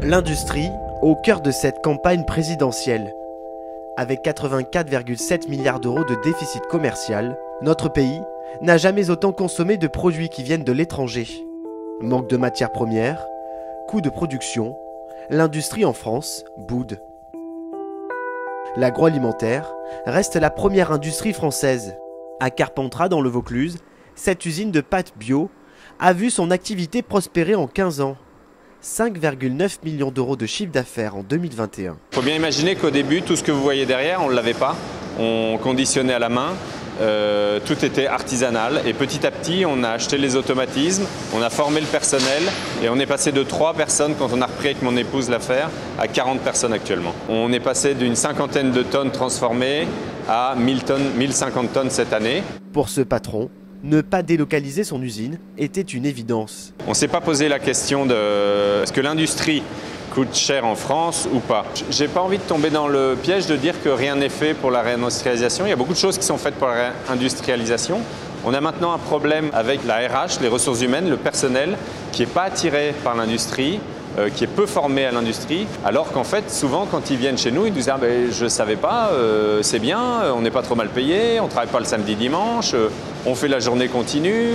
L'industrie au cœur de cette campagne présidentielle. Avec 84,7 milliards d'euros de déficit commercial, notre pays n'a jamais autant consommé de produits qui viennent de l'étranger. Manque de matières premières, coûts de production, l'industrie en France boude. L'agroalimentaire reste la première industrie française. À Carpentras, dans le Vaucluse, cette usine de pâtes bio a vu son activité prospérer en 15 ans. 5,9 millions d'euros de chiffre d'affaires en 2021. Il faut bien imaginer qu'au début, tout ce que vous voyez derrière, on ne l'avait pas. On conditionnait à la main, tout était artisanal et petit à petit, on a acheté les automatismes, on a formé le personnel et on est passé de 3 personnes quand on a repris avec mon épouse l'affaire à 40 personnes actuellement. On est passé d'une 50aine de tonnes transformées à 1000 tonnes, 1050 tonnes cette année. Pour ce patron, ne pas délocaliser son usine était une évidence. On ne s'est pas posé la question de est-ce que l'industrie coûte cher en France ou pas. J'ai pas envie de tomber dans le piège de dire que rien n'est fait pour la réindustrialisation. Il y a beaucoup de choses qui sont faites pour la réindustrialisation. On a maintenant un problème avec la RH, les ressources humaines, le personnel qui n'est pas attiré par l'industrie, qui est peu formé à l'industrie, alors qu'en fait, souvent, quand ils viennent chez nous, ils nous disent « Ah ben, je ne savais pas, c'est bien, on n'est pas trop mal payé, on ne travaille pas le samedi, dimanche, on fait la journée continue,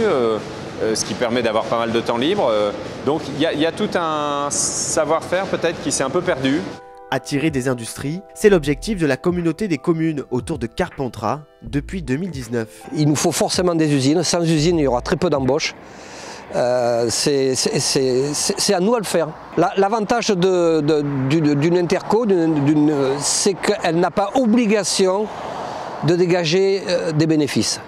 ce qui permet d'avoir pas mal de temps libre. » Donc, il y a tout un savoir-faire peut-être qui s'est un peu perdu. Attirer des industries, c'est l'objectif de la communauté des communes autour de Carpentras depuis 2019. Il nous faut forcément des usines. Sans usines, il y aura très peu d'embauches. C'est à nous à le faire. L'avantage d'une interco, c'est qu'elle n'a pas obligation de dégager des bénéfices.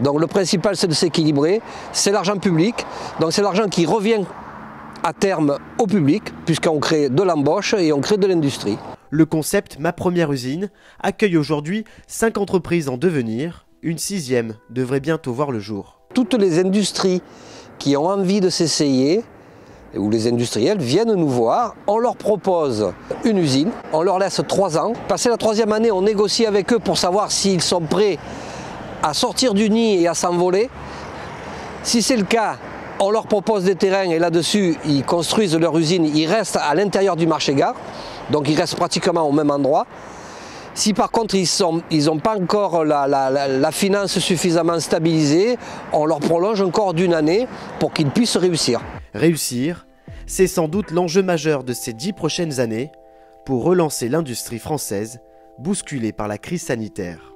Donc le principal, c'est de s'équilibrer. C'est l'argent public, donc c'est l'argent qui revient à terme au public, puisqu'on crée de l'embauche et on crée de l'industrie. Le concept Ma Première Usine accueille aujourd'hui 5 entreprises en devenir. Une 6e devrait bientôt voir le jour. Toutes les industries qui ont envie de s'essayer, où les industriels viennent nous voir, on leur propose une usine, on leur laisse 3 ans. Passé la 3e année, on négocie avec eux pour savoir s'ils sont prêts à sortir du nid et à s'envoler. Si c'est le cas, on leur propose des terrains et là-dessus, ils construisent leur usine, ils restent à l'intérieur du marché-gare, donc ils restent pratiquement au même endroit. Si par contre ils n'ont pas encore la finance suffisamment stabilisée, on leur prolonge encore d'1 année pour qu'ils puissent réussir. Réussir, c'est sans doute l'enjeu majeur de ces 10 prochaines années pour relancer l'industrie française bousculée par la crise sanitaire.